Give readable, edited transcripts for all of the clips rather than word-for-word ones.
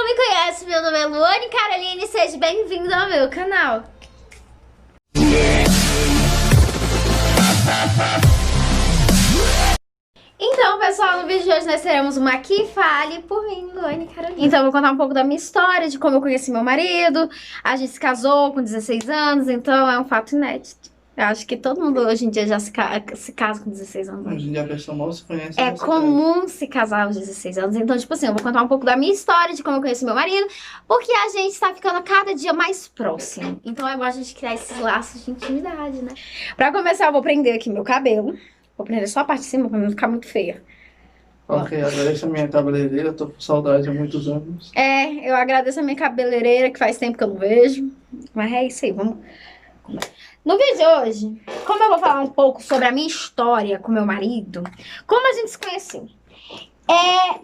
não me conhece, meu nome é Luane Caroline, seja bem-vindo ao meu canal. Então, pessoal, no vídeo de hoje nós teremos uma Aqui Fale por mim, Luane Caroline. Então, eu vou contar um pouco da minha história, de como eu conheci meu marido. A gente se casou com 16 anos, então é um fato inédito. Eu acho que todo mundo hoje em dia já se casa com 16 anos. Hoje em dia a pessoa mal se conhece. É comum se casar aos 16 anos. Então, tipo assim, eu vou contar um pouco da minha história, de como eu conheci meu marido, porque a gente tá ficando cada dia mais próximo. Então é bom a gente criar esses laços de intimidade, né? Pra começar, eu vou prender aqui meu cabelo. Vou prender só a parte de cima pra não ficar muito feia. Ok, agradeço a minha cabeleireira, tô com saudade há muitos anos. É, eu agradeço a minha cabeleireira, que faz tempo que eu não vejo. Mas é isso aí, vamos... No vídeo de hoje, como eu vou falar um pouco sobre a minha história com meu marido, como a gente se conheceu.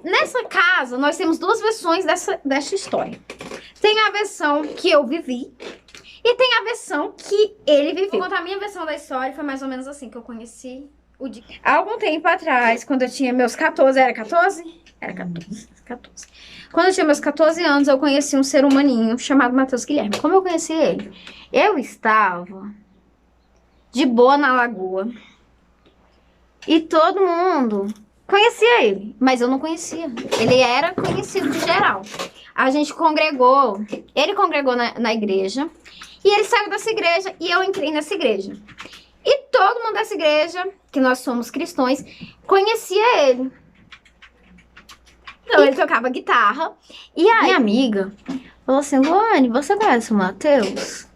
Nessa casa, nós temos duas versões dessa história. Tem a versão que eu vivi e tem a versão que ele viveu. Vou contar a minha versão da história, foi mais ou menos assim que eu conheci o Dick. Há algum tempo atrás, quando eu tinha meus 14, era 14? Era 14. Quando eu tinha meus 14 anos, eu conheci um ser humaninho chamado Matheus Guilherme. Como eu conheci ele? Eu estava de boa na lagoa e todo mundo conhecia ele, mas eu não conhecia. Ele era conhecido de geral. A gente congregou, ele congregou na igreja e ele saiu dessa igreja e eu entrei nessa igreja. E todo mundo dessa igreja, que nós somos cristãos, conhecia ele. Então ele tocava guitarra. E aí, minha amiga falou assim: Luane, você conhece o Matheus?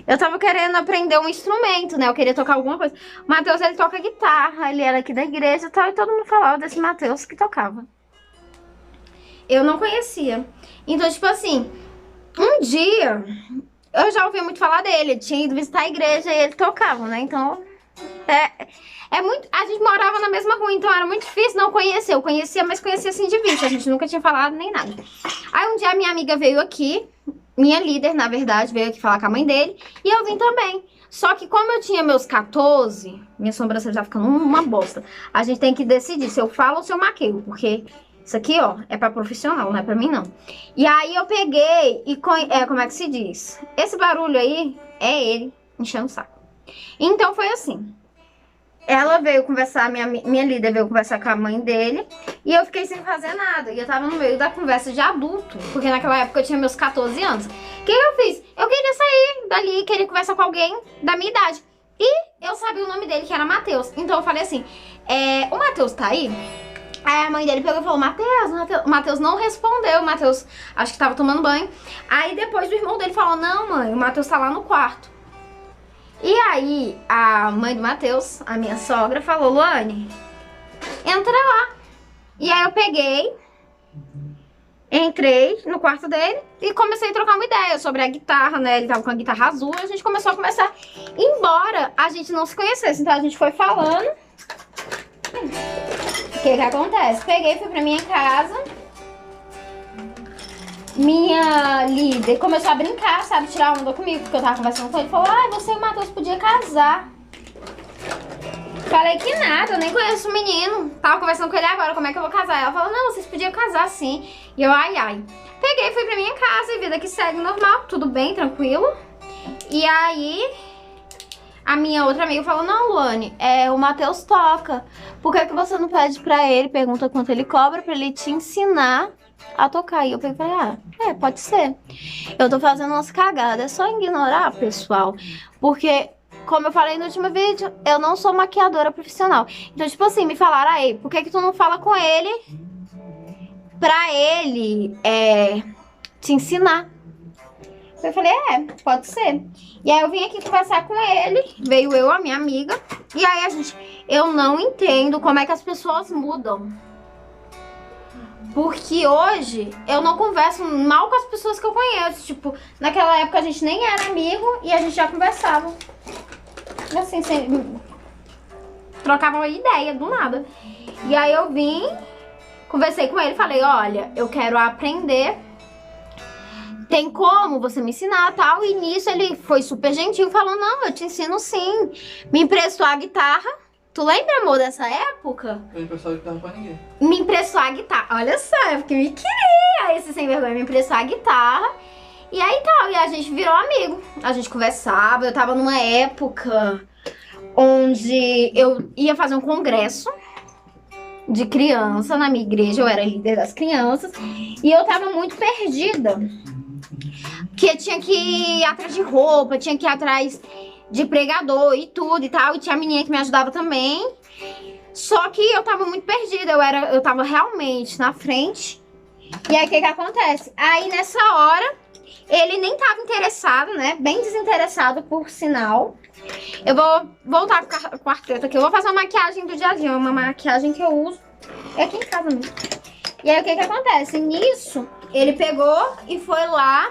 Eu tava querendo aprender um instrumento, né? Eu queria tocar alguma coisa. O Matheus, ele toca guitarra, ele era aqui da igreja e tal. E todo mundo falava desse Matheus que tocava. Eu não conhecia. Então, tipo assim, um dia eu já ouvi muito falar dele. Ele tinha ido visitar a igreja e ele tocava, né? Então, muito... A gente morava na mesma rua, então era muito difícil não conhecer. Eu conhecia, mas conhecia assim de vista. A gente nunca tinha falado nem nada. Aí um dia a minha amiga veio aqui, minha líder, na verdade, veio aqui falar com a mãe dele. E eu vim também. Só que como eu tinha meus 14, minha sobrancelha tá ficando uma bosta. A gente tem que decidir se eu falo ou se eu maqueio. Porque isso aqui, ó, é pra profissional, não é pra mim, não. E aí eu peguei e... como é que se diz? Esse barulho aí é ele enchendo o saco. Então foi assim. Ela veio conversar, minha líder veio conversar com a mãe dele. E eu fiquei sem fazer nada. E eu tava no meio da conversa de adulto. Porque naquela época eu tinha meus 14 anos. O que eu fiz? Eu queria sair dali, queria conversar com alguém da minha idade. E eu sabia o nome dele, que era Matheus. Então eu falei assim, o Matheus tá aí? Aí a mãe dele pegou e falou, Matheus. O Matheus não respondeu. O Matheus, acho que tava tomando banho. Aí depois o irmão dele falou, não mãe, o Matheus tá lá no quarto. E aí, a mãe do Matheus, a minha sogra, falou, Luane, entra lá. E aí eu peguei, entrei no quarto dele e comecei a trocar uma ideia sobre a guitarra, né? Ele tava com a guitarra azul e a gente começou a conversar. Embora a gente não se conhecesse, então a gente foi falando. O que acontece? Peguei, fui pra minha casa. Minha líder começou a brincar, sabe, tirar onda comigo, porque eu tava conversando com ele. Falou, você e o Matheus podiam casar. Falei que nada, eu nem conheço o menino. Tava conversando com ele agora, como é que eu vou casar? Ela falou, não, vocês podiam casar sim. E eu, ai. Peguei, fui pra minha casa e vida que segue normal, tudo bem, tranquilo. E aí, a minha outra amiga falou, não, Luane, o Matheus toca. Por que você não pede pra ele, pergunta quanto ele cobra pra ele te ensinar a tocar? E eu falei, pode ser. Eu tô fazendo umas cagadas, é só ignorar, pessoal. Porque, como eu falei no último vídeo, eu não sou maquiadora profissional. Então, tipo assim, me falaram, aí, por que tu não fala com ele pra ele te ensinar? Eu falei, pode ser. E aí eu vim aqui conversar com ele, veio eu, a minha amiga. E aí eu não entendo como é que as pessoas mudam. Porque hoje eu não converso mal com as pessoas que eu conheço. Tipo, naquela época a gente nem era amigo e a gente já conversava. Assim, trocava uma ideia do nada. E aí eu vim, conversei com ele, falei, olha, eu quero aprender. Tem como você me ensinar, tal? E nisso ele foi super gentil, falou, não, eu te ensino sim. Me emprestou a guitarra. Tu lembra, amor, dessa época? Eu emprestou a guitarra pra ninguém. Me emprestou a guitarra. Olha só, é porque me queria. esse sem vergonha me emprestou a guitarra. E aí tal, e a gente virou amigo. A gente conversava, eu tava numa época onde eu ia fazer um congresso de criança na minha igreja, eu era líder das crianças. E eu tava muito perdida. Porque tinha que ir atrás de roupa, tinha que ir atrás de pregador e tudo e tal. E tinha a menina que me ajudava também. Só que eu tava muito perdida, eu tava realmente na frente. E aí o que acontece? Aí nessa hora, ele nem tava interessado, né? Bem desinteressado, por sinal. Eu vou voltar pro quarteto aqui. Eu vou fazer uma maquiagem do dia a dia, uma maquiagem que eu uso aqui em casa mesmo. E aí o que acontece? Nisso, ele pegou e foi lá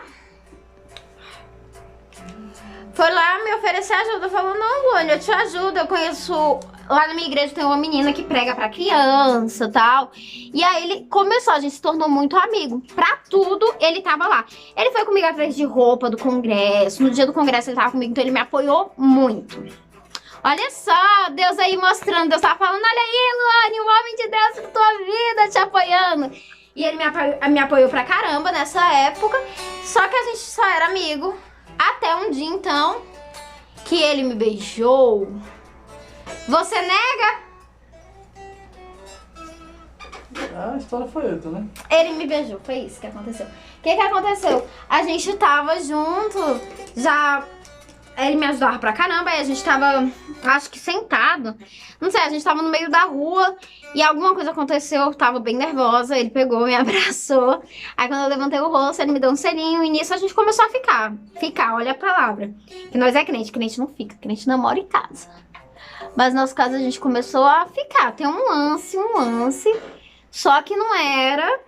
me oferecer ajuda. Falou, não, Luane, eu te ajudo. Eu conheço... Lá na minha igreja tem uma menina que prega pra criança e tal. E aí ele começou, a gente se tornou muito amigo. Pra tudo, ele tava lá. Ele foi comigo atrás de roupa do congresso. No dia do congresso ele tava comigo, então ele me apoiou muito. Olha só, Deus aí mostrando. Deus tava falando, olha aí, Luane, o homem de Deus da tua vida te apoiando. E ele me apoiou pra caramba nessa época. Só que a gente só era amigo. Até um dia, então, que ele me beijou. Você nega? A história foi outra, né? Ele me beijou, foi isso que aconteceu. O que aconteceu? A gente tava junto, já... Ele me ajudava pra caramba, aí a gente tava, acho que sentado. Não sei, a gente tava no meio da rua e alguma coisa aconteceu, eu tava bem nervosa. Ele pegou, me abraçou. Aí quando eu levantei o rosto, ele me deu um selinho e nisso a gente começou a ficar. Ficar, olha a palavra. Que nós é crente não fica, crente namora em casa. Mas no nosso caso a gente começou a ficar, tem um lance, só que não era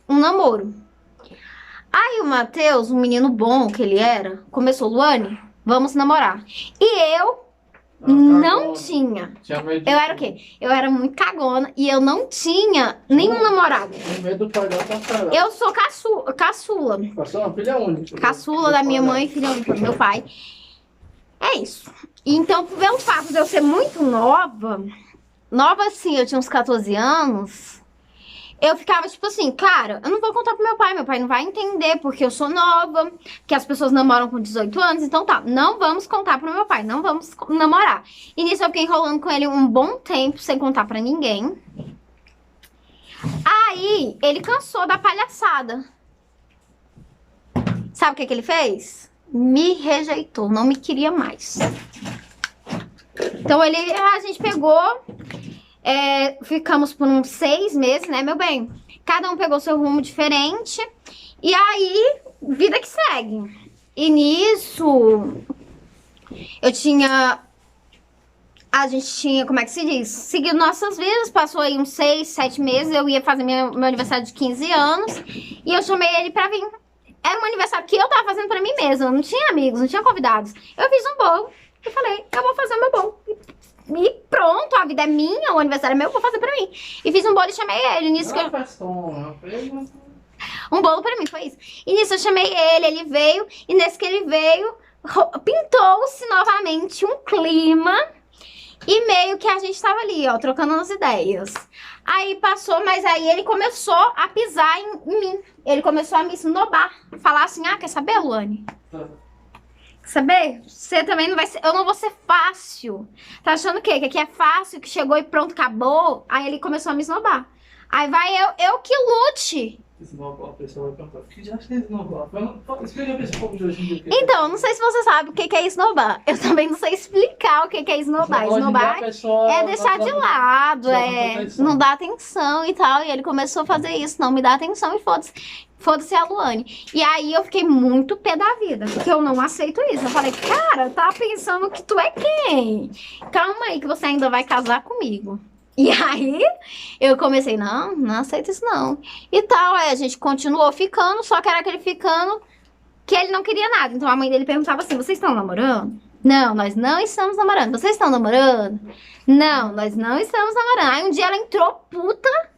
um namoro. Aí o Matheus, um menino bom que ele era, começou, Luane, vamos namorar. E eu não tinha. Eu era o quê? Eu era muito cagona e eu não tinha nenhum namorado. Com medo do pai dela passar. Eu sou caçula. Caçula, filha única. Caçula da minha mãe e filha única do meu pai. É isso. Então, pelo fato de eu ser muito nova assim, eu tinha uns 14 anos, eu ficava tipo assim, cara, eu não vou contar pro meu pai não vai entender porque eu sou nova, que as pessoas namoram com 18 anos, então tá, não vamos contar pro meu pai, não vamos namorar. E nisso eu fiquei enrolando com ele um bom tempo, sem contar pra ninguém. Aí, ele cansou da palhaçada. Sabe o que ele fez? Me rejeitou, não me queria mais. Então a gente pegou, ficamos por uns 6 meses, né, meu bem? Cada um pegou seu rumo diferente. E aí, vida que segue. E nisso, a gente tinha, como é que se diz? Seguido nossas vidas, passou aí uns 6, 7 meses. Eu ia fazer meu aniversário de 15 anos. E eu chamei ele pra vir. Era um aniversário que eu tava fazendo pra mim mesma. Não tinha amigos, não tinha convidados. Eu fiz um bolo. Eu falei, eu vou fazer o meu bolo. E pronto, a vida é minha, o aniversário é meu, eu vou fazer pra mim. E fiz um bolo e chamei ele. Nisso que um bolo pra mim, foi isso. E nisso eu chamei ele veio. E nesse que ele veio, pintou-se novamente um clima. E meio que a gente tava ali, ó, trocando as ideias. Aí passou, mas aí ele começou a pisar em mim. Ele começou a me esnobar. Falar assim, quer saber, Luane? Quer saber? Você também não vai ser... Eu não vou ser fácil. Tá achando o quê? Que aqui é fácil, que chegou e pronto, acabou? Aí ele começou a me esnobar. Aí vai eu que lute. Esnobar, a pessoa vai perguntar, o que já fez esnobar? Explica pra esse povo de hoje em dia. Então, não sei se você sabe o que é esnobar. Eu também não sei explicar o que é esnobar. Esnobar é deixar de lado, não dar atenção e tal. E ele começou a fazer isso, não me dá atenção e foda-se a Luane. E aí eu fiquei muito pé da vida, porque eu não aceito isso. Eu falei, cara, tá pensando que tu é quem? Calma aí que você ainda vai casar comigo. E aí, eu comecei, não aceito isso não. E tal, aí a gente continuou ficando, só que era aquele ficando que ele não queria nada. Então a mãe dele perguntava assim, vocês estão namorando? Não, nós não estamos namorando. Vocês estão namorando? Não, nós não estamos namorando. Aí um dia ela entrou puta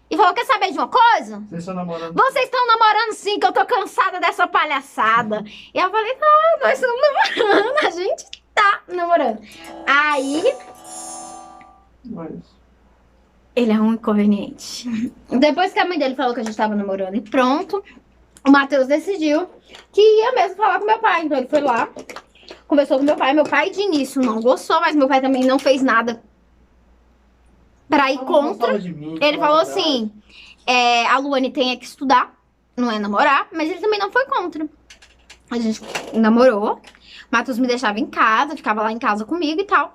e falou, quer saber de uma coisa? Vocês estão namorando? Vocês estão namorando sim, que eu tô cansada dessa palhaçada. E eu falei, não, nós estamos namorando, a gente tá namorando. Aí... Ele é um inconveniente. Depois que a mãe dele falou que a gente tava namorando e pronto, o Matheus decidiu que ia mesmo falar com meu pai. Então ele foi lá, conversou com meu pai. Meu pai de início não gostou, mas meu pai também não fez nada pra ir contra. Ele falou assim, a Luane tem que estudar, não é namorar, mas ele também não foi contra. A gente namorou, o Matheus me deixava em casa, ficava lá em casa comigo e tal.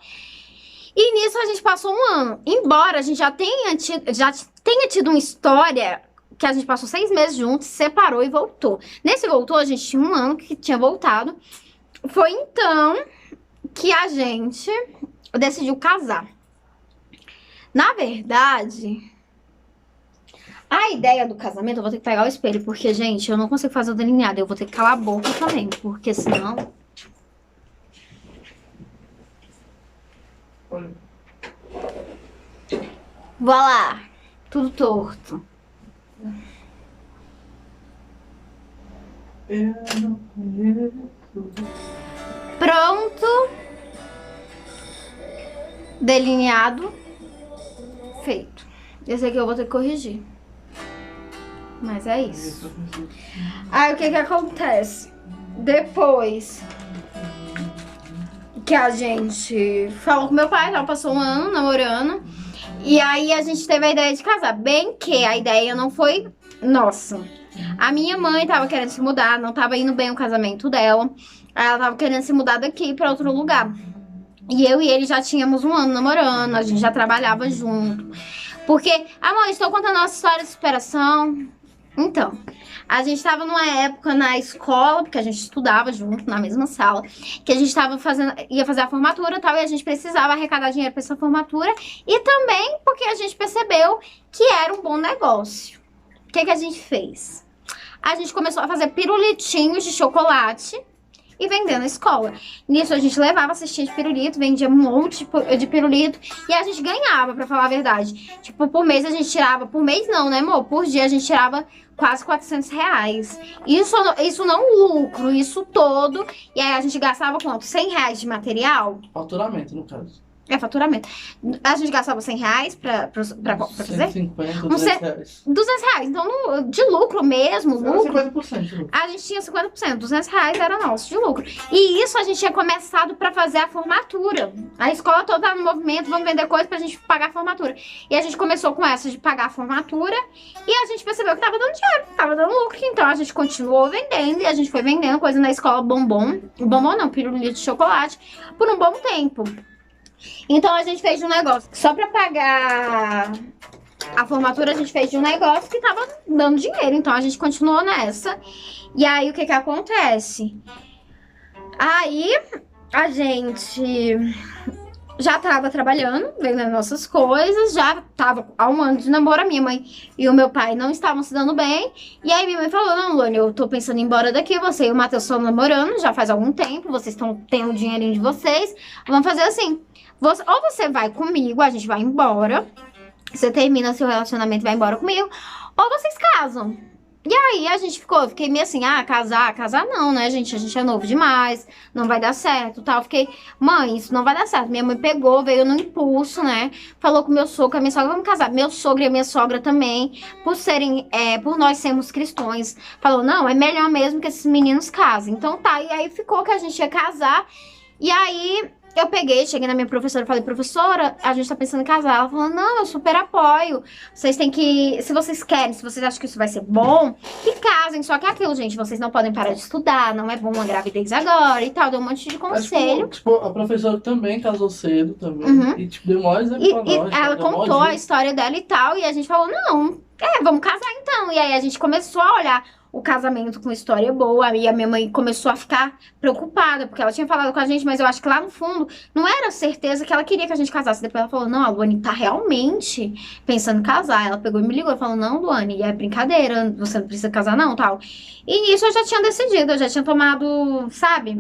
E nisso a gente passou um ano. Embora a gente já tenha tido uma história que a gente passou 6 meses juntos, separou e voltou. Nesse voltou, a gente tinha um ano que tinha voltado. Foi então que a gente decidiu casar. Na verdade, a ideia do casamento, eu vou ter que pegar o espelho, porque, gente, eu não consigo fazer o delineado. Eu vou ter que calar a boca também, porque senão... Voilá, tudo torto. Pronto. Delineado. Feito. Esse aqui eu vou ter que corrigir. Mas é isso. Aí o que que acontece? Depois que a gente falou com meu pai, ela passou um ano namorando. E aí a gente teve a ideia de casar. Bem que a ideia não foi nossa. A minha mãe tava querendo se mudar, não tava indo bem o casamento dela. Ela tava querendo se mudar daqui pra outro lugar. E eu e ele já tínhamos um ano namorando, a gente já trabalhava junto. Porque, amor, estou contando a nossa história de superação. Então, a gente tava numa época na escola, porque a gente estudava junto na mesma sala, que a gente tava ia fazer a formatura e tal, e a gente precisava arrecadar dinheiro pra essa formatura, e também porque a gente percebeu que era um bom negócio. O que que a gente fez? A gente começou a fazer pirulitinhos de chocolate e vender na escola. Nisso a gente levava cestinha de pirulito, vendia um monte de pirulito e a gente ganhava, pra falar a verdade. Tipo, por mês a gente tirava, por mês não, né, amor? Por dia a gente tirava quase R$400. Isso não lucro, isso todo. E aí a gente gastava quanto? R$100 de material? Faturamento, no caso. É faturamento. A gente gastava R$100 pra fazer? 150, R$200. R$200. Então, de lucro mesmo, lucro. 50% de lucro. A gente tinha 50%, R$200 era nosso de lucro. E isso a gente tinha começado pra fazer a formatura. A escola toda tá no movimento, vamos vender coisa pra gente pagar a formatura. E a gente começou com essa de pagar a formatura e a gente percebeu que tava dando dinheiro, tava dando lucro. Então a gente continuou vendendo e a gente foi vendendo coisa na escola, bombom não, pirulito de chocolate, por um bom tempo. Então a gente fez um negócio, só pra pagar a formatura a gente fez de um negócio que tava dando dinheiro, então a gente continuou nessa. E aí o que que acontece? Aí a gente já tava trabalhando, vendendo nossas coisas, já tava há um ano de namoro, a minha mãe e o meu pai não estavam se dando bem. E aí minha mãe falou, não, Luane, eu tô pensando em ir embora daqui, você e o Matheus estão namorando já faz algum tempo, vocês estão tendo o dinheirinho de vocês, vamos fazer assim. Ou você vai comigo, a gente vai embora, você termina seu relacionamento e vai embora comigo, ou vocês casam. E aí a gente fiquei meio assim, casar não, né, gente? A gente é novo demais, não vai dar certo, tal. Fiquei, mãe, isso não vai dar certo. Minha mãe pegou, veio no impulso, né? Falou com meu sogro, com a minha sogra, vamos casar. Meu sogro e a minha sogra também, por nós sermos cristãos, falou, não, é melhor mesmo que esses meninos casem. Então tá, e aí ficou que a gente ia casar, e aí... Eu cheguei na minha professora e falei, professora, a gente tá pensando em casar. Ela falou, não, eu super apoio. Vocês têm que, se vocês querem, se vocês acham que isso vai ser bom, que casem. Só que é aquilo, gente, vocês não podem parar de estudar, não é bom uma gravidez agora e tal. Deu um monte de conselho. Mas, tipo, a professora também casou cedo também. E, tipo, deu maior exemplo pra nós. Ela contou a história dela e tal, e a gente falou, não, vamos casar então. E aí a gente começou a olhar o casamento com história boa, e a minha mãe começou a ficar preocupada, porque ela tinha falado com a gente, mas eu acho que lá no fundo não era certeza que ela queria que a gente casasse. Depois ela falou, não, a Luane tá realmente pensando em casar. Ela pegou e me ligou e falou, não, Luane, é brincadeira, você não precisa casar não, tal. E nisso eu já tinha decidido, eu já tinha tomado, sabe?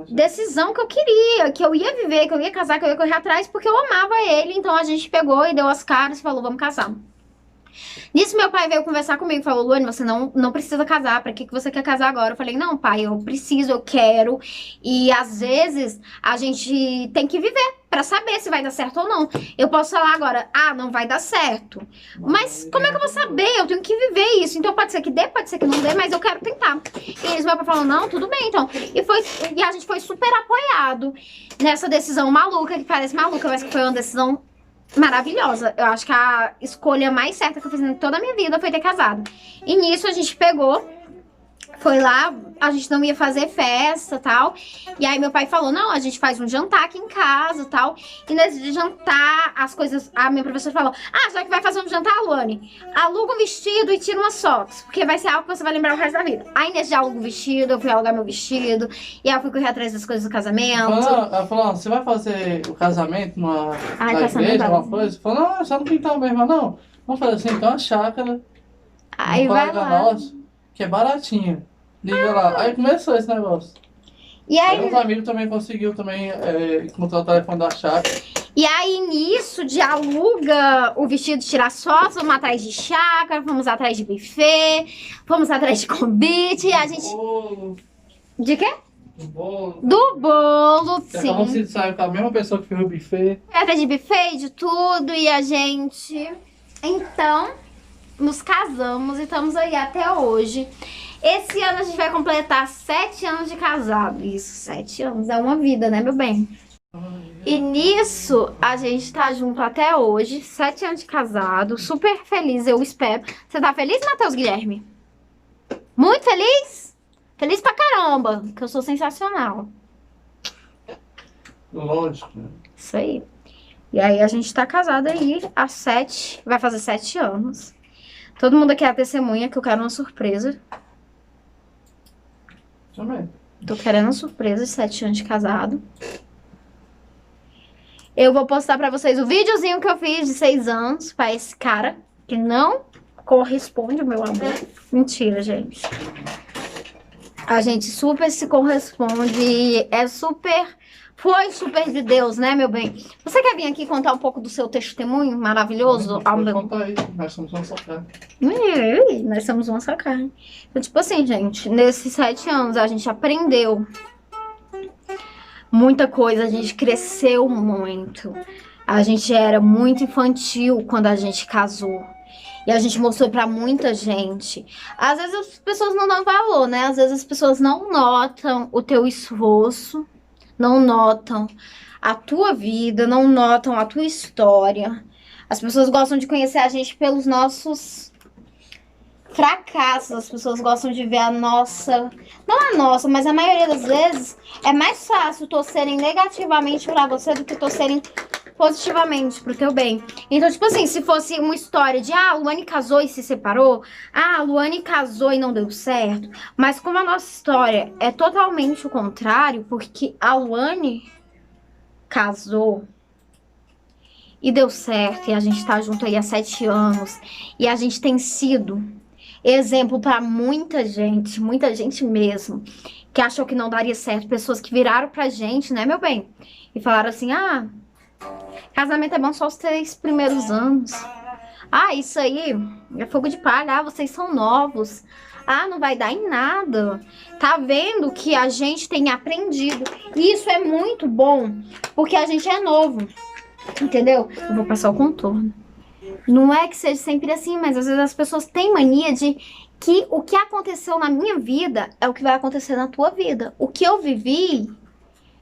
Decisão que eu queria, que eu ia viver, que eu ia casar, que eu ia correr atrás, porque eu amava ele. Então a gente pegou e deu as caras e falou, vamos casar. Nisso meu pai veio conversar comigo e falou, Luane, você não precisa casar, pra que você quer casar agora? Eu falei, não pai, eu preciso, eu quero. E às vezes a gente tem que viver pra saber se vai dar certo ou não. Eu posso falar agora, não vai dar certo. Mas como é que eu vou saber? Eu tenho que viver isso. Então pode ser que dê, pode ser que não dê, mas eu quero tentar. E eles, meu pai falou, não, tudo bem, então. E a gente foi super apoiado nessa decisão maluca, que parece maluca, mas que foi uma decisão maravilhosa. Eu acho que a escolha mais certa que eu fiz em toda a minha vida foi ter casado. E nisso a gente pegou, foi lá, a gente não ia fazer festa e tal. E aí meu pai falou, não, a gente faz um jantar aqui em casa e tal. E nesse jantar, as coisas... A minha professora falou, já que vai fazer um jantar, Luane, aluga um vestido e tira umas fotos. Porque vai ser algo que você vai lembrar o resto da vida. Aí nesse dia aluga um vestido, eu fui alugar meu vestido. E aí eu fui correr atrás das coisas do casamento. Ela falou, você vai fazer o casamento na igreja, alguma coisa? Falou, não, é só no quintal mesmo. Não, vamos fazer assim, então uma chácara. Aí vai lá. Nosso, que é baratinho. Liga lá. Aí começou esse negócio. E aí, uns amigos também conseguiu encontrar o telefone da chácara. E aí, nisso, de aluga o vestido, tirar as fotos, vamos atrás de chácara, vamos atrás de buffet, vamos atrás de convite, e a gente... Bolo. De quê? Do bolo. Do bolo, sim. Acabou se saiu com a mesma pessoa que fez o buffet. Atrás de buffet, de tudo, e a gente... Então, nos casamos e estamos aí até hoje. Esse ano a gente vai completar 7 anos de casado. Isso, 7 anos. É uma vida, né, meu bem? E nisso, a gente tá junto até hoje. 7 anos de casado. Super feliz, eu espero. Você tá feliz, Matheus Guilherme? Muito feliz? Feliz pra caramba, que eu sou sensacional. Lógico. Isso aí. E aí a gente tá casado aí há 7... Vai fazer 7 anos. Todo mundo aqui é a testemunha que eu quero uma surpresa. Também. Tô querendo uma surpresa de 7 anos de casado. Eu vou postar pra vocês o videozinho que eu fiz de 6 anos pra esse cara, que não corresponde ao meu amor. Mentira, gente. A gente super se corresponde, é super... Foi super de Deus, né, meu bem? Você quer vir aqui contar um pouco do seu testemunho maravilhoso? Conta aí, nós somos uma só carne. Nós somos uma só carne. Então, tipo assim, gente, nesses 7 anos a gente aprendeu muita coisa, a gente cresceu muito. A gente era muito infantil quando a gente casou. E a gente mostrou pra muita gente. Às vezes as pessoas não dão valor, né? Às vezes as pessoas não notam o teu esforço, não notam a tua vida, não notam a tua história. As pessoas gostam de conhecer a gente pelos nossos fracassos. As pessoas gostam de ver a nossa... Não a nossa, mas a maioria das vezes é mais fácil torcerem negativamente pra você do que torcerem positivamente pro teu bem. Então, tipo assim, se fosse uma história de a Luane casou e se separou, a Luane casou e não deu certo, mas como a nossa história é totalmente o contrário, porque a Luane casou e deu certo, e a gente tá junto aí há 7 anos, e a gente tem sido exemplo pra muita gente mesmo, que achou que não daria certo, pessoas que viraram pra gente, né, meu bem, e falaram assim, casamento é bom só os 3 primeiros anos. Isso aí é fogo de palha. Vocês são novos. Não vai dar em nada. Tá vendo que a gente tem aprendido. E isso é muito bom, porque a gente é novo. Entendeu? Eu vou passar o contorno. Não é que seja sempre assim, mas às vezes as pessoas têm mania de que o que aconteceu na minha vida é o que vai acontecer na tua vida. O que eu vivi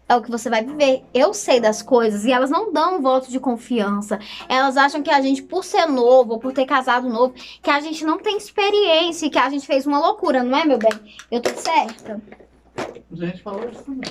é o que você vai viver. Eu sei das coisas e elas não dão um voto de confiança. Elas acham que a gente, por ser novo, ou por ter casado novo, que a gente não tem experiência e que a gente fez uma loucura, não é, meu bem? Eu tô certa? A gente falou isso também.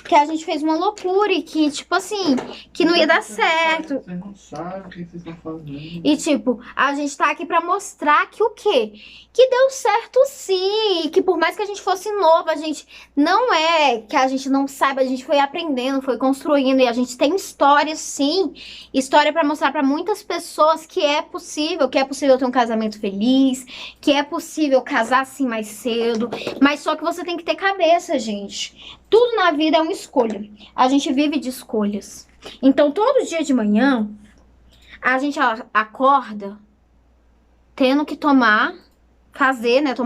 Que a gente fez uma loucura e que, tipo assim, que não ia dar certo. Vocês não sabem o que vocês estão fazendo. E, tipo, a gente tá aqui pra mostrar que o quê? Que deu certo sim. E que por mais que a gente fosse novo, a gente não é que a gente não saiba, a gente foi aprendendo, foi construindo. E a gente tem história sim. História pra mostrar pra muitas pessoas que é possível ter um casamento feliz, que é possível casar assim mais cedo. Mas só que você tem que ter cabeça, gente. Tudo na vida é uma escolha. A gente vive de escolhas. Então, todo dia de manhã, a gente acorda tendo que tomar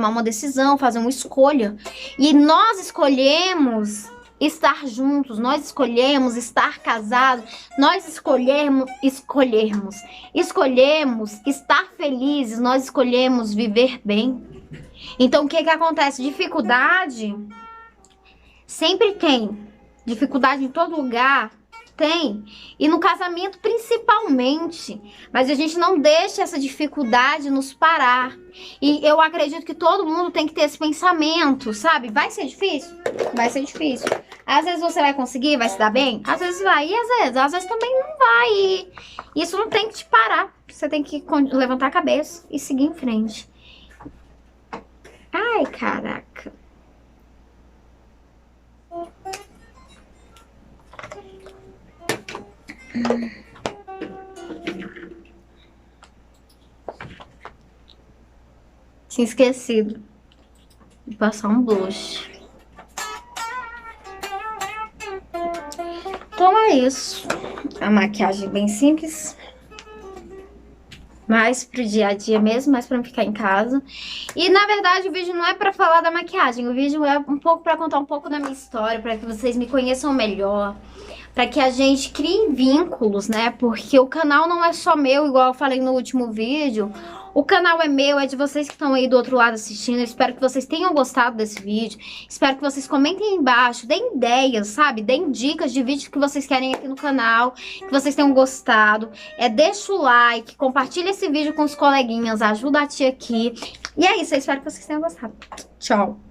uma decisão, fazer uma escolha. E nós escolhemos estar juntos, nós escolhemos estar casados, nós escolhemos estar felizes, nós escolhemos viver bem. Então, o que acontece? Dificuldade sempre tem. Dificuldade em todo lugar tem. E no casamento principalmente. Mas a gente não deixa essa dificuldade nos parar. E eu acredito que todo mundo tem que ter esse pensamento, sabe? Vai ser difícil? Vai ser difícil. Às vezes você vai conseguir, vai se dar bem? Às vezes vai. E às vezes também não vai. E isso não tem que te parar. Você tem que levantar a cabeça e seguir em frente. Ai, caraca. Tinha esquecido de passar um blush. Então é isso. A maquiagem bem simples. Mais pro dia a dia mesmo, mais pra não ficar em casa. E na verdade o vídeo não é pra falar da maquiagem. O vídeo é um pouco pra contar um pouco da minha história, pra que vocês me conheçam melhor. Pra que a gente crie vínculos, né? Porque o canal não é só meu, igual eu falei no último vídeo. O canal é meu, é de vocês que estão aí do outro lado assistindo. Eu espero que vocês tenham gostado desse vídeo. Espero que vocês comentem aí embaixo, deem ideias, sabe? Deem dicas de vídeos que vocês querem aqui no canal, que vocês tenham gostado. Deixa o like, compartilha esse vídeo com os coleguinhas, ajuda a tia aqui. E é isso, eu espero que vocês tenham gostado. Tchau!